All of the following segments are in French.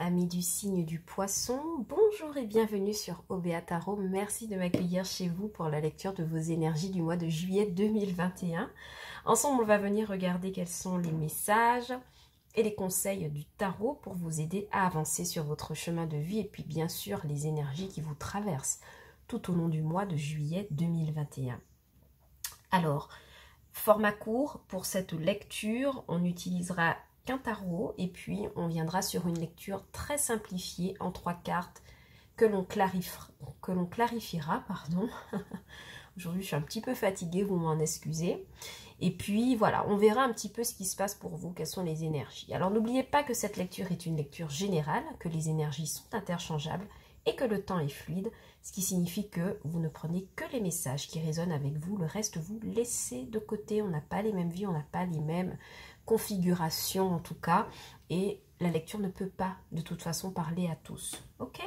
amis du signe du poisson, bonjour et bienvenue sur OBA Tarot. Merci de m'accueillir chez vous pour la lecture de vos énergies du mois de juillet 2021. Ensemble, on va venir regarder quels sont les messages et les conseils du tarot pour vous aider à avancer sur votre chemin de vie et puis bien sûr les énergies qui vous traversent tout au long du mois de juillet 2021. Alors, format court pour cette lecture, on utilisera qu'un tarot et puis on viendra sur une lecture très simplifiée en 3 cartes que l'on clarifiera. Aujourd'hui je suis un petit peu fatiguée, vous m'en excusez. Et puis voilà, on verra un petit peu ce qui se passe pour vous, quelles sont les énergies. Alors n'oubliez pas que cette lecture est une lecture générale, que les énergies sont interchangeables et que le temps est fluide, ce qui signifie que vous ne prenez que les messages qui résonnent avec vous, le reste vous laissez de côté. On n'a pas les mêmes vies, on n'a pas les mêmes configurations en tout cas, et la lecture ne peut pas de toute façon parler à tous. Ok,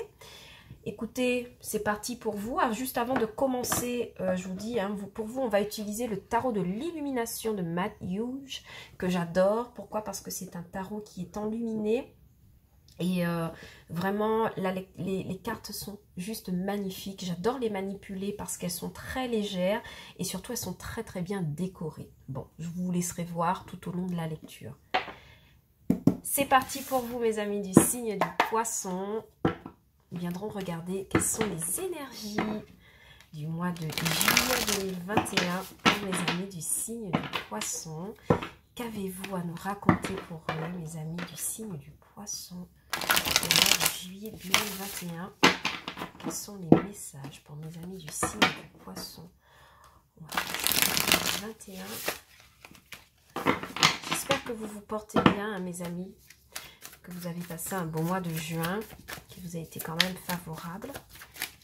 écoutez, c'est parti pour vous. Alors, juste avant de commencer, je vous dis, pour vous, on va utiliser le tarot de l'illumination de Matt Hughes, que j'adore. Pourquoi? Parce que c'est un tarot qui est enluminé. Et vraiment, les cartes sont juste magnifiques. J'adore les manipuler parce qu'elles sont très légères et surtout, elles sont très très bien décorées. Bon, je vous laisserai voir tout au long de la lecture. C'est parti pour vous, mes amis du signe du poisson. Nous viendrons regarder quelles sont les énergies du mois de juillet 2021 pour mes amis du signe du poisson. Qu'avez-vous à nous raconter pour eux, mes amis du signe du poisson, au mois de juillet 2021? Quels sont les messages pour mes amis du signe du poisson au mois de juillet 2021? J'espère que vous vous portez bien, mes amis, que vous avez passé un bon mois de juin, qui vous a été quand même favorable.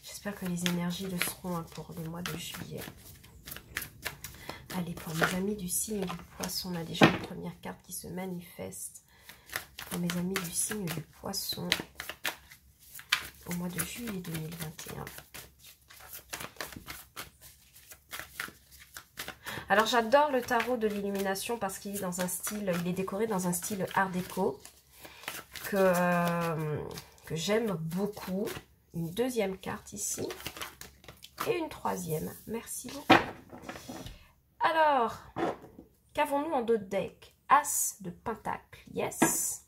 J'espère que les énergies le seront pour le mois de juillet. Allez, pour mes amis du signe du poisson, on a déjà une première carte qui se manifeste. Pour mes amis du signe du poisson, au mois de juillet 2021. Alors, j'adore le tarot de l'illumination parce qu'il est dans un style, il est décoré dans un style art déco que j'aime beaucoup. Une deuxième carte ici et une troisième. Merci beaucoup. Alors, qu'avons-nous en dos de deck? As de pentacle, yes.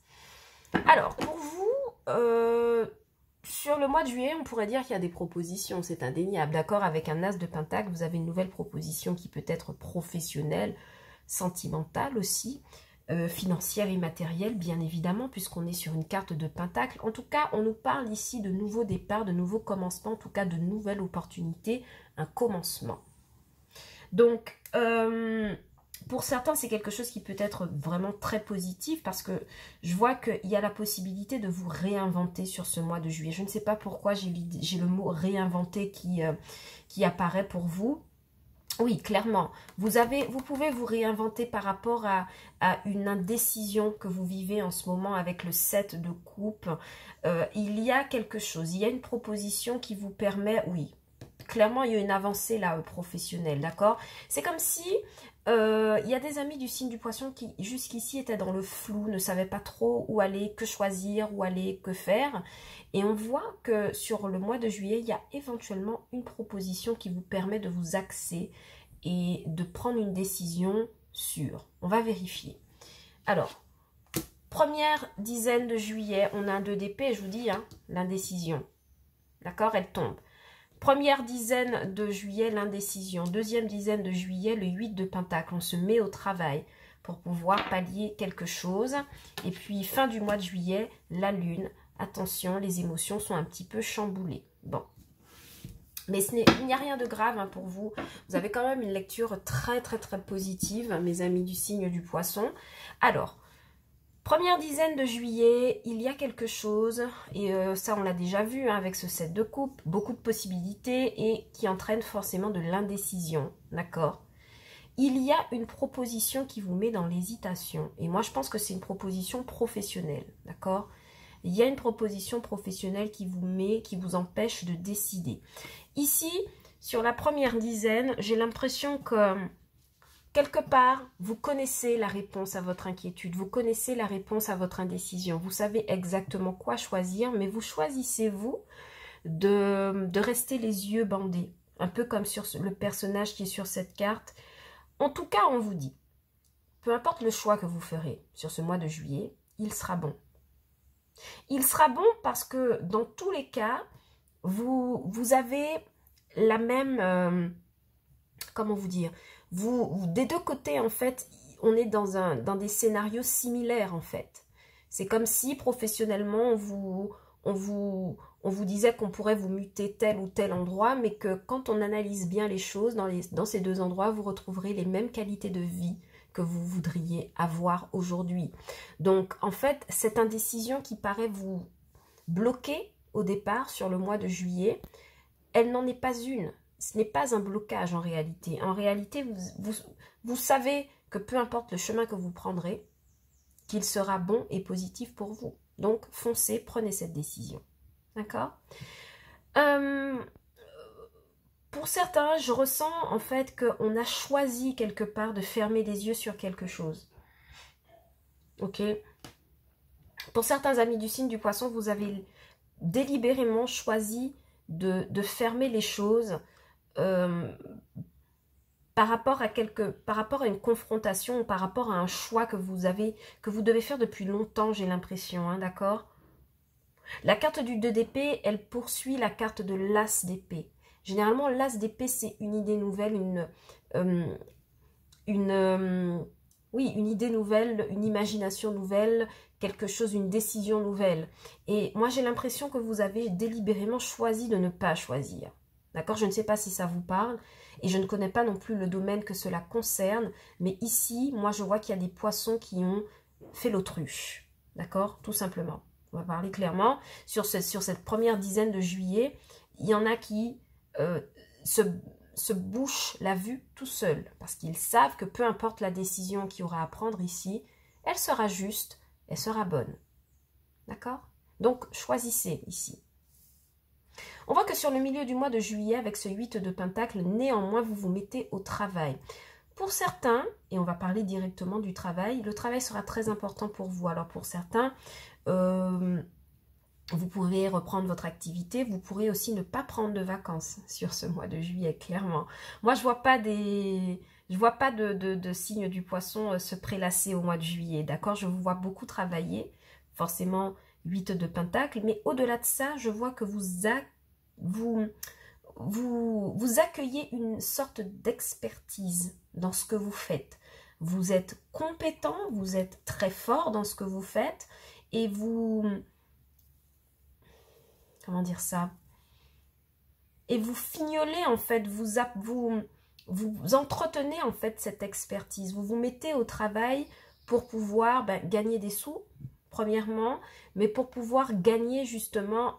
Alors, pour vous, sur le mois de juillet, on pourrait dire qu'il y a des propositions, c'est indéniable. D'accord, avec un as de pentacle, vous avez une nouvelle proposition qui peut être professionnelle, sentimentale aussi, financière et matérielle, bien évidemment, puisqu'on est sur une carte de pentacle. En tout cas, on nous parle ici de nouveaux départs, de nouveaux commencements, en tout cas de nouvelles opportunités, un commencement. Donc, pour certains, c'est quelque chose qui peut être vraiment très positif parce que je vois qu'il y a la possibilité de vous réinventer sur ce mois de juillet. Je ne sais pas pourquoi j'ai le mot réinventer qui apparaît pour vous. Oui, clairement, vous pouvez vous réinventer par rapport à une indécision que vous vivez en ce moment avec le 7 de coupe. Il y a quelque chose, il y a une proposition qui vous permet, oui, clairement, il y a une avancée là professionnelle, d'accord? C'est comme si il y a des amis du signe du poisson qui jusqu'ici étaient dans le flou, ne savaient pas trop où aller, que choisir, où aller, que faire. Et on voit que sur le mois de juillet, il y a éventuellement une proposition qui vous permet de vous axer et de prendre une décision sûre. On va vérifier. Alors, première dizaine de juillet, on a un 2 d'épée, je vous dis, l'indécision. D'accord, elle tombe. Première dizaine de juillet, l'indécision. Deuxième dizaine de juillet, le 8 de pentacle. On se met au travail pour pouvoir pallier quelque chose. Et puis, fin du mois de juillet, la lune. Attention, les émotions sont un petit peu chamboulées. Bon. Mais il n'y a rien de grave pour vous. Vous avez quand même une lecture très, très, très positive, mes amis du signe du poisson. Alors, première dizaine de juillet, il y a quelque chose, et ça on l'a déjà vu avec ce 7 de coupe, beaucoup de possibilités et qui entraîne forcément de l'indécision, d'accord? Il y a une proposition qui vous met dans l'hésitation, et moi je pense que c'est une proposition professionnelle, d'accord? Il y a une proposition professionnelle qui vous empêche de décider. Ici, sur la première dizaine, j'ai l'impression que quelque part, vous connaissez la réponse à votre inquiétude, vous connaissez la réponse à votre indécision, vous savez exactement quoi choisir, mais vous choisissez, vous, de rester les yeux bandés, un peu comme sur le personnage qui est sur cette carte. En tout cas, on vous dit, peu importe le choix que vous ferez sur ce mois de juillet, il sera bon. Il sera bon parce que dans tous les cas, vous avez la même, comment vous dire, des deux côtés en fait, on est dans des scénarios similaires en fait. C'est comme si professionnellement on vous disait qu'on pourrait vous muter tel ou tel endroit, mais que quand on analyse bien les choses, dans ces deux endroits, vous retrouverez les mêmes qualités de vie que vous voudriez avoir aujourd'hui. Donc en fait, cette indécision qui paraît vous bloquer au départ sur le mois de juillet, elle n'en est pas une. Ce n'est pas un blocage en réalité. En réalité, vous savez que peu importe le chemin que vous prendrez, qu'il sera bon et positif pour vous. Donc, foncez, prenez cette décision. D'accord ? Pour certains, je ressens en fait qu'on a choisi quelque part de fermer les yeux sur quelque chose. Ok ? Pour certains amis du signe du poisson, vous avez délibérément choisi de fermer les choses par rapport à une confrontation ou par rapport à un choix que vous devez faire depuis longtemps, j'ai l'impression, hein, d'accord? La carte du 2 d'épée, elle poursuit la carte de l'as d'épée. Généralement, l'as d'épée, c'est une idée nouvelle, oui, une idée nouvelle, une imagination nouvelle, quelque chose, une décision nouvelle. Et moi, j'ai l'impression que vous avez délibérément choisi de ne pas choisir. D'accord? Je ne sais pas si ça vous parle et je ne connais pas non plus le domaine que cela concerne. Mais ici, moi, je vois qu'il y a des poissons qui ont fait l'autruche. D'accord? Tout simplement. On va parler clairement. Sur cette première dizaine de juillet, il y en a qui se bouchent la vue tout seuls. Parce qu'ils savent que peu importe la décision qu'il y aura à prendre ici, elle sera juste, elle sera bonne. D'accord? Donc, choisissez ici. On voit que sur le milieu du mois de juillet, avec ce 8 de Pentacle, néanmoins, vous vous mettez au travail. Pour certains, et on va parler directement du travail, le travail sera très important pour vous. Alors pour certains, vous pouvez reprendre votre activité, vous pourrez aussi ne pas prendre de vacances sur ce mois de juillet, clairement. Moi, je vois pas de signes du poisson se prélasser au mois de juillet, d'accord? Je vous vois beaucoup travailler, forcément 8 de Pentacle, mais au-delà de ça, je vois que vous accueillez une sorte d'expertise dans ce que vous faites. Vous êtes compétent, vous êtes très fort dans ce que vous faites et vous... Comment dire ça? Et vous fignolez en fait, vous entretenez en fait cette expertise. Vous vous mettez au travail pour pouvoir gagner des sous, premièrement, mais pour pouvoir gagner justement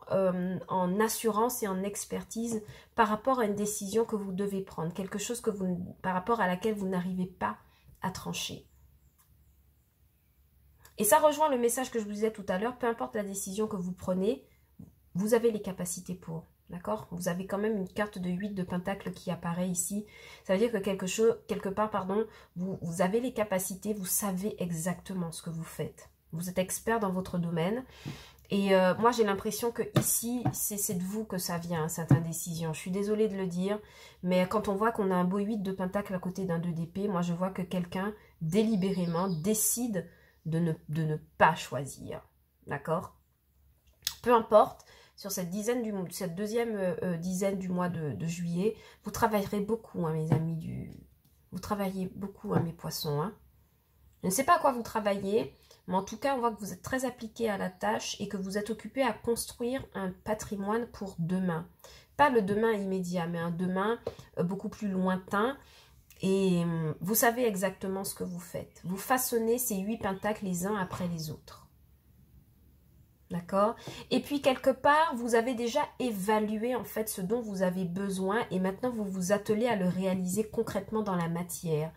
en assurance et en expertise par rapport à une décision que vous devez prendre, quelque chose par rapport à laquelle vous n'arrivez pas à trancher. Et ça rejoint le message que je vous disais tout à l'heure, peu importe la décision que vous prenez, vous avez les capacités pour, d'accord? Vous avez quand même une carte de 8 de Pentacle qui apparaît ici. Ça veut dire que quelque part, vous avez les capacités, vous savez exactement ce que vous faites. Vous êtes expert dans votre domaine. Et moi, j'ai l'impression que ici, c'est de vous que ça vient, cette indécision. Je suis désolée de le dire, mais quand on voit qu'on a un beau 8 de Pentacle à côté d'un 2 d'épée, moi, je vois que quelqu'un, délibérément, décide de ne pas choisir. D'accord? Peu importe, sur cette deuxième dizaine du mois de juillet, vous travaillerez beaucoup, hein, mes amis, vous travaillez beaucoup, hein, mes poissons. Hein. Je ne sais pas à quoi vous travaillez, mais en tout cas, on voit que vous êtes très appliqué à la tâche et que vous êtes occupé à construire un patrimoine pour demain. Pas le demain immédiat, mais un demain beaucoup plus lointain. Et vous savez exactement ce que vous faites. Vous façonnez ces 8 pentacles les uns après les autres. D'accord? Et puis, quelque part, vous avez déjà évalué en fait ce dont vous avez besoin et maintenant, vous vous attelez à le réaliser concrètement dans la matière.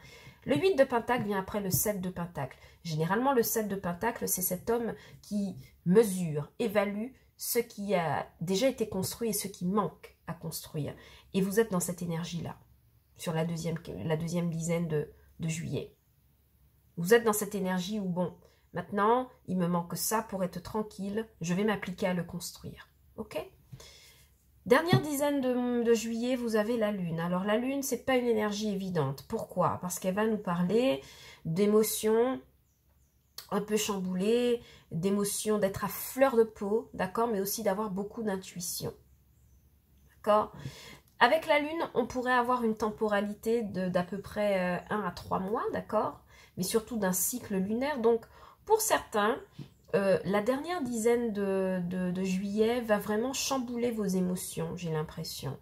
Le 8 de Pentacle vient après le 7 de Pentacle. Généralement, le 7 de Pentacle, c'est cet homme qui mesure, évalue ce qui a déjà été construit et ce qui manque à construire. Et vous êtes dans cette énergie-là, sur la deuxième dizaine de juillet. Vous êtes dans cette énergie où, bon, maintenant, il me manque ça pour être tranquille, je vais m'appliquer à le construire. Ok? Dernière dizaine de juillet, vous avez la lune. Alors la lune, c'est pas une énergie évidente. Pourquoi? Parce qu'elle va nous parler d'émotions un peu chamboulées, d'émotions, d'être à fleur de peau, d'accord? Mais aussi d'avoir beaucoup d'intuition. D'accord? Avec la lune, on pourrait avoir une temporalité d'à peu près 1 à 3 mois, d'accord? Mais surtout d'un cycle lunaire. Donc, pour certains, la dernière dizaine de juillet va vraiment chambouler vos émotions, j'ai l'impression.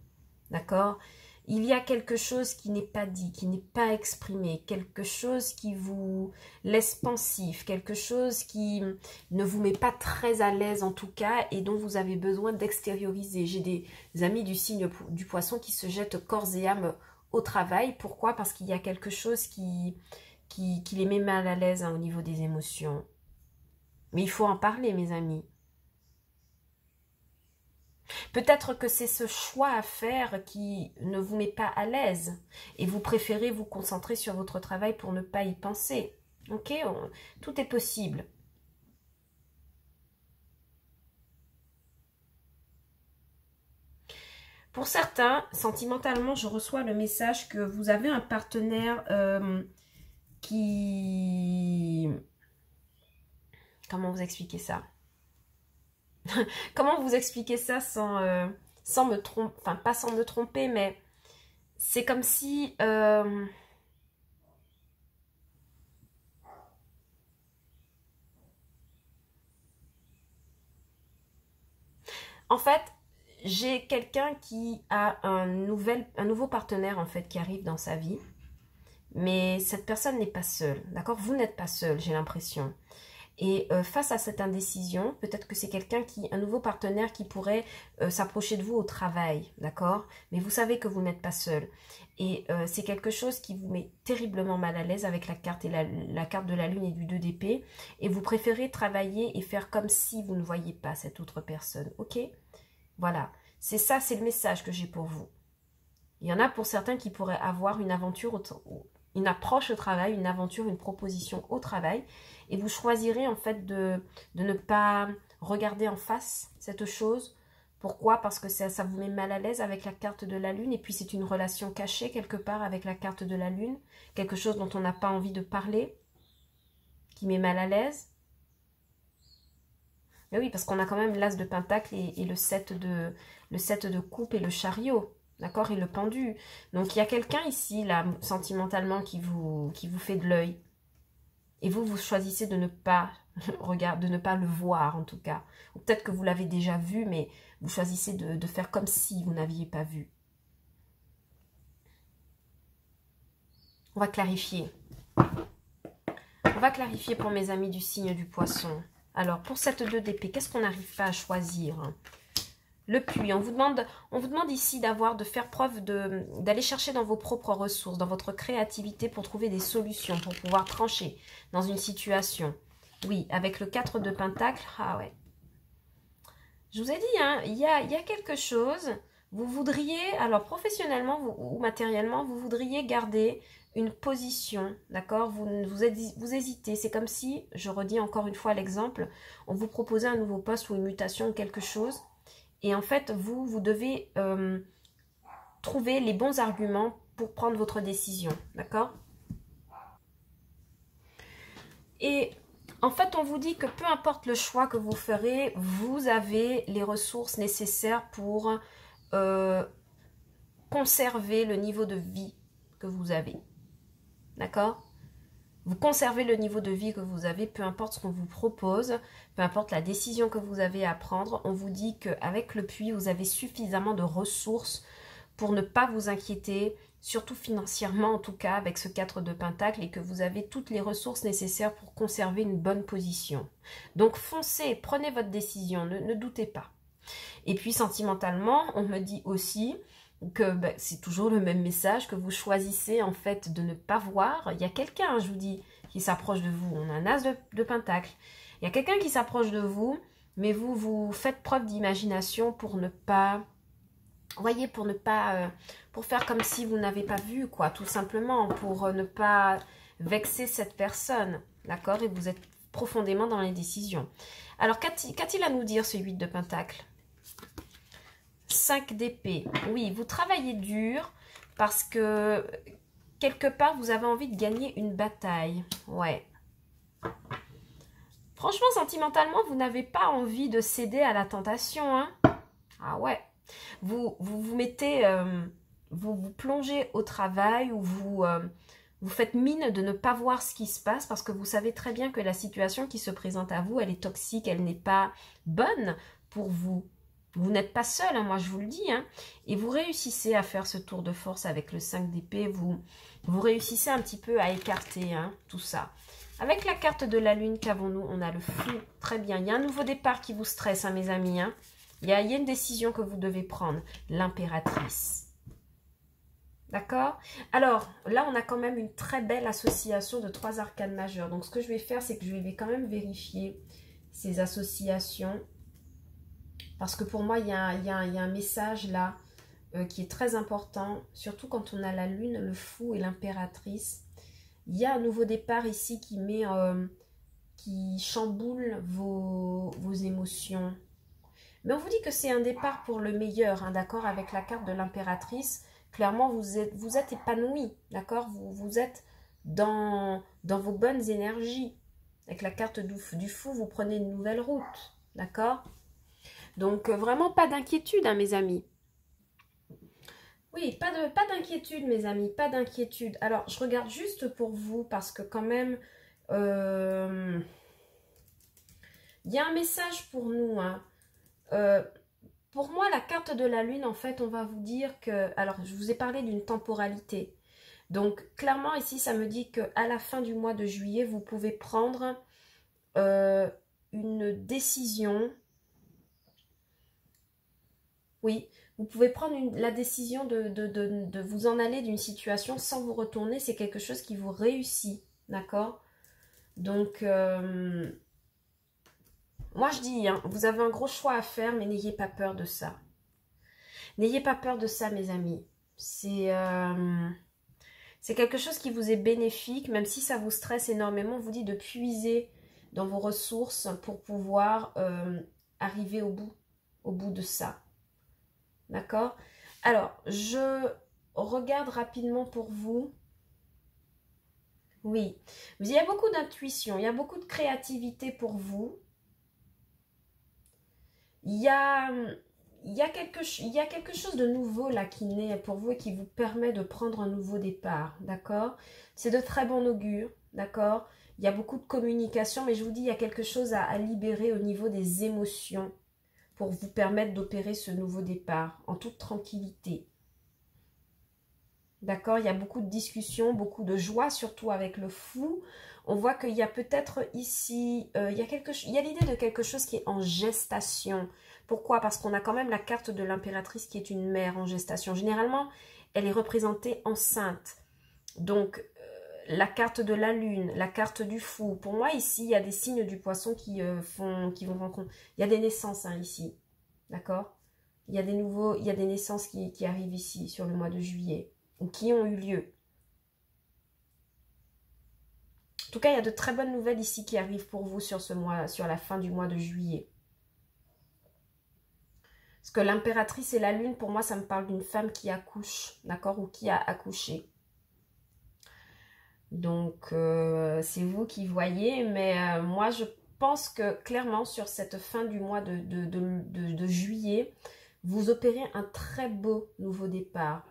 D'accord? Il y a quelque chose qui n'est pas dit, qui n'est pas exprimé, quelque chose qui vous laisse pensif, quelque chose qui ne vous met pas très à l'aise en tout cas et dont vous avez besoin d'extérioriser. J'ai des amis du signe du poisson qui se jettent corps et âme au travail. Pourquoi? Parce qu'il y a quelque chose qui les met mal à l'aise au niveau des émotions. Mais il faut en parler, mes amis. Peut-être que c'est ce choix à faire qui ne vous met pas à l'aise et vous préférez vous concentrer sur votre travail pour ne pas y penser. Ok? Tout est possible. Pour certains, sentimentalement, je reçois le message que vous avez un partenaire qui... Comment vous expliquer ça? Comment vous expliquer ça sans me tromper, enfin pas sans me tromper, mais c'est comme si... En fait, j'ai quelqu'un qui a un nouveau partenaire en fait qui arrive dans sa vie, mais cette personne n'est pas seule, d'accord? Vous n'êtes pas seul, j'ai l'impression. Et face à cette indécision, peut-être que c'est un nouveau partenaire qui pourrait s'approcher de vous au travail, d'accord? Mais vous savez que vous n'êtes pas seul. Et c'est quelque chose qui vous met terriblement mal à l'aise avec la carte, la carte de la lune et du 2 d'épée. Et vous préférez travailler et faire comme si vous ne voyez pas cette autre personne, ok? Voilà, c'est ça, c'est le message que j'ai pour vous. Il y en a pour certains qui pourraient avoir une aventure, une approche au travail, une aventure, une proposition au travail. Et vous choisirez en fait de ne pas regarder en face cette chose. Pourquoi? Parce que ça vous met mal à l'aise avec la carte de la lune. Et puis c'est une relation cachée quelque part avec la carte de la lune. Quelque chose dont on n'a pas envie de parler. Qui met mal à l'aise. Mais oui, parce qu'on a quand même l'as de pentacle et le 7 de coupe et le chariot. D'accord? Et le pendu. Donc il y a quelqu'un ici, là, sentimentalement, qui vous fait de l'œil. Et vous choisissez de ne pas de ne pas le voir en tout cas. Ou peut-être que vous l'avez déjà vu, mais vous choisissez de faire comme si vous n'aviez pas vu. On va clarifier. On va clarifier pour mes amis du signe du poisson. Alors, pour cette 2 d'épée, qu'est-ce qu'on n'arrive pas à choisir? Le puits, on vous demande ici de faire preuve d'aller chercher dans vos propres ressources, dans votre créativité pour trouver des solutions, pour pouvoir trancher dans une situation. Oui, avec le 4 de pentacle, ah ouais. Je vous ai dit, hein, il y a quelque chose, vous voudriez, alors professionnellement ou matériellement, vous voudriez garder une position, d'accord? Vous hésitez, c'est comme si, je redis encore une fois l'exemple, on vous proposait un nouveau poste ou une mutation ou quelque chose. Et en fait, vous devez trouver les bons arguments pour prendre votre décision, d'accord? Et en fait, on vous dit que peu importe le choix que vous ferez, vous avez les ressources nécessaires pour conserver le niveau de vie que vous avez, d'accord? Vous conservez le niveau de vie que vous avez, peu importe ce qu'on vous propose, peu importe la décision que vous avez à prendre. On vous dit qu'avec le puits, vous avez suffisamment de ressources pour ne pas vous inquiéter, surtout financièrement en tout cas, avec ce 4 de pentacle, et que vous avez toutes les ressources nécessaires pour conserver une bonne position. Donc foncez, prenez votre décision, ne doutez pas. Et puis sentimentalement, on me dit aussi que c'est toujours le même message, que vous choisissez en fait de ne pas voir. Il y a quelqu'un, je vous dis, qui s'approche de vous. On a un as de pentacle. Il y a quelqu'un qui s'approche de vous, mais vous faites preuve d'imagination pour ne pas voyez, pour ne pas, pour faire comme si vous n'avez pas vu, quoi, tout simplement, pour ne pas vexer cette personne, d'accord? Et vous êtes profondément dans les décisions. Alors, qu'a-t-il à nous dire, ce 8 de Pentacle? 5 d'épée. Oui, vous travaillez dur parce que, quelque part, vous avez envie de gagner une bataille. Ouais. Franchement, sentimentalement, vous n'avez pas envie de céder à la tentation, hein? Ah ouais. Vous mettez, vous plongez au travail ou vous faites mine de ne pas voir ce qui se passe parce que vous savez très bien que la situation qui se présente à vous, elle est toxique, elle n'est pas bonne pour vous. Vous n'êtes pas seul, hein, moi je vous le dis. Hein, et vous réussissez à faire ce tour de force avec le 5 d'épée. Vous réussissez un petit peu à écarter tout ça. Avec la carte de la lune, qu'avons-nous? On a le fou. Très bien. Il y a un nouveau départ qui vous stresse, hein, mes amis. Hein. Il y a une décision que vous devez prendre. L'impératrice. D'accord? Alors, là, on a quand même une très belle association de 3 arcanes majeures. Donc, ce que je vais faire, c'est que je vais quand même vérifier ces associations. Parce que pour moi, il y a un message là qui est très important. Surtout quand on a la lune, le fou et l'impératrice. Il y a un nouveau départ ici qui chamboule vos émotions. Mais on vous dit que c'est un départ pour le meilleur, hein, d'accord? Avec la carte de l'impératrice, clairement, vous êtes épanoui, d'accord? Vous êtes dans vos bonnes énergies. Avec la carte du fou, vous prenez une nouvelle route, d'accord? Donc, vraiment pas d'inquiétude, hein, mes amis. Oui, pas d'inquiétude, mes amis, pas d'inquiétude. Alors, je regarde juste pour vous parce que quand même, il y a un message pour nous. Hein. Pour moi, la carte de la lune, en fait, on va vous dire que... Alors, je vous ai parlé d'une temporalité. Donc, clairement, ici, ça me dit qu'à la fin du mois de juillet, vous pouvez prendre une décision. Oui, vous pouvez prendre la décision de vous en aller d'une situation sans vous retourner. C'est quelque chose qui vous réussit, d'accord? Donc, moi je dis, hein, vous avez un gros choix à faire, mais n'ayez pas peur de ça. N'ayez pas peur de ça, mes amis. C'est quelque chose qui vous est bénéfique, même si ça vous stresse énormément. On vous dit de puiser dans vos ressources pour pouvoir arriver au bout de ça. D'accord? Alors, je regarde rapidement pour vous. Oui, il y a beaucoup d'intuition, il y a beaucoup de créativité pour vous. Il y a quelque chose de nouveau là qui naît pour vous et qui vous permet de prendre un nouveau départ. D'accord? C'est de très bon augure. D'accord? Il y a beaucoup de communication, mais je vous dis, il y a quelque chose à libérer au niveau des émotions pour vous permettre d'opérer ce nouveau départ en toute tranquillité. D'accord? Il y a beaucoup de discussions, beaucoup de joie, surtout avec le fou. On voit qu'il y a peut-être ici, il y a l'idée de quelque chose qui est en gestation. Pourquoi? Parce qu'on a quand même la carte de l'impératrice qui est une mère en gestation. Généralement, elle est représentée enceinte. Donc, la carte de la lune, la carte du fou. Pour moi, ici, il y a des signes du poisson qui vont rencontrer. Il y a des naissances hein, ici. D'accord? Il y a des naissances qui arrivent ici sur le mois de juillet ou qui ont eu lieu. En tout cas, il y a de très bonnes nouvelles ici qui arrivent pour vous sur ce mois, sur la fin du mois de juillet. Parce que l'impératrice et la lune, pour moi, ça me parle d'une femme qui accouche, d'accord? Ou qui a accouché. Donc, c'est vous qui voyez, mais moi, je pense que clairement, sur cette fin du mois de juillet, vous opérez un très beau nouveau départ.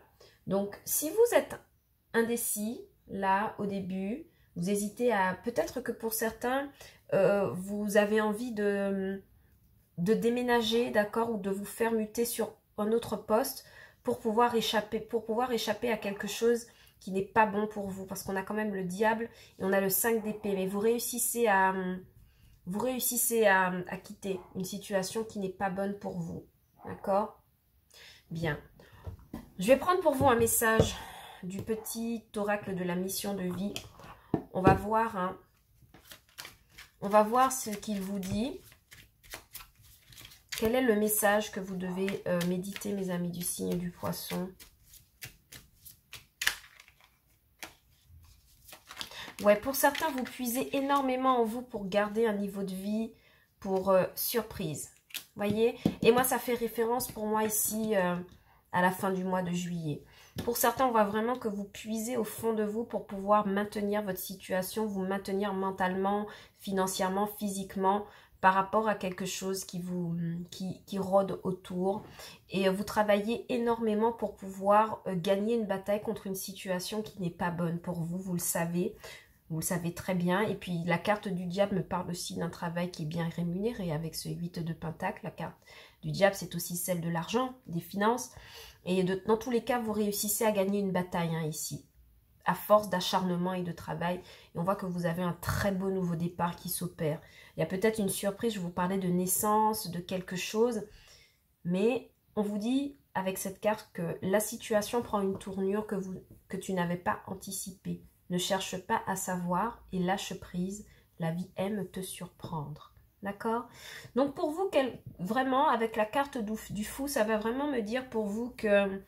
Donc, si vous êtes indécis, là, au début, vous hésitez à... Peut-être que pour certains, vous avez envie de déménager, d'accord, ou de vous faire muter sur un autre poste pour pouvoir échapper à quelque chose qui n'est pas bon pour vous, parce qu'on a quand même le diable et on a le 5 d'épée, mais vous réussissez à quitter une situation qui n'est pas bonne pour vous, d'accord? Bien. Je vais prendre pour vous un message du petit oracle de la mission de vie. On va voir, hein, ce qu'il vous dit. Quel est le message que vous devez méditer, mes amis du signe du Poisson? Ouais, pour certains, vous puisez énormément en vous pour garder un niveau de vie, pour surprise. Voyez? Et moi, ça fait référence pour moi ici à la fin du mois de juillet. Pour certains, on voit vraiment que vous puisez au fond de vous pour pouvoir maintenir votre situation, vous maintenir mentalement, financièrement, physiquement, par rapport à quelque chose qui rôde autour. Et vous travaillez énormément pour pouvoir gagner une bataille contre une situation qui n'est pas bonne pour vous, vous le savez. Vous le savez très bien. Et puis, la carte du diable me parle aussi d'un travail qui est bien rémunéré avec ce 8 de Pentacle. La carte du diable, c'est aussi celle de l'argent, des finances. Et dans tous les cas, vous réussissez à gagner une bataille ici, à force d'acharnement et de travail. Et on voit que vous avez un très beau nouveau départ qui s'opère. Il y a peut-être une surprise, je vous parlais de naissance, de quelque chose. Mais on vous dit avec cette carte que la situation prend une tournure que tu n'avais pas anticipée. Ne cherche pas à savoir et lâche prise. La vie aime te surprendre. D'accord? Donc pour vous, vraiment, avec la carte du fou, ça va vraiment me dire pour vous que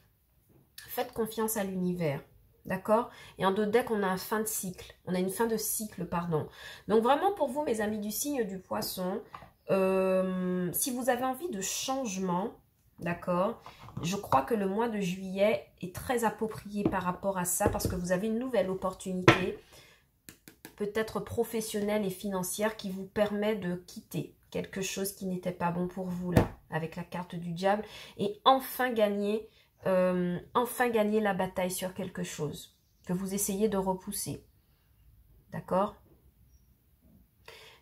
faites confiance à l'univers. D'accord? Et en deux decks, on a une fin de cycle. On a une fin de cycle, pardon. Donc vraiment pour vous, mes amis du signe du Poisson, si vous avez envie de changement, d'accord, je crois que le mois de juillet est très approprié par rapport à ça parce que vous avez une nouvelle opportunité, peut-être professionnelle et financière, qui vous permet de quitter quelque chose qui n'était pas bon pour vous là, avec la carte du diable, et enfin gagner la bataille sur quelque chose que vous essayez de repousser. D'accord?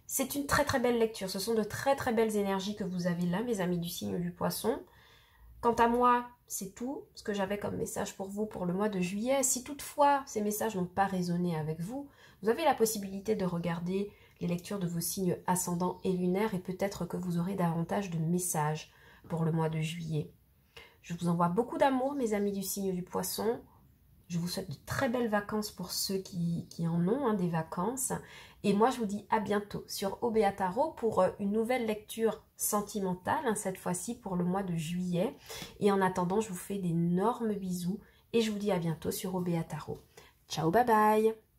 C'est une très très belle lecture. Ce sont de très très belles énergies que vous avez là, mes amis du signe du Poisson. Quant à moi, c'est tout ce que j'avais comme message pour vous pour le mois de juillet. Si toutefois ces messages n'ont pas résonné avec vous, vous avez la possibilité de regarder les lectures de vos signes ascendants et lunaires et peut-être que vous aurez davantage de messages pour le mois de juillet. Je vous envoie beaucoup d'amour, mes amis du signe du Poisson. Je vous souhaite de très belles vacances pour ceux qui en ont, des vacances. Et moi, je vous dis à bientôt sur Obéa Tarot pour une nouvelle lecture sentimentale, cette fois-ci pour le mois de juillet. Et en attendant, je vous fais d'énormes bisous et je vous dis à bientôt sur Obéa Tarot. Ciao, bye bye!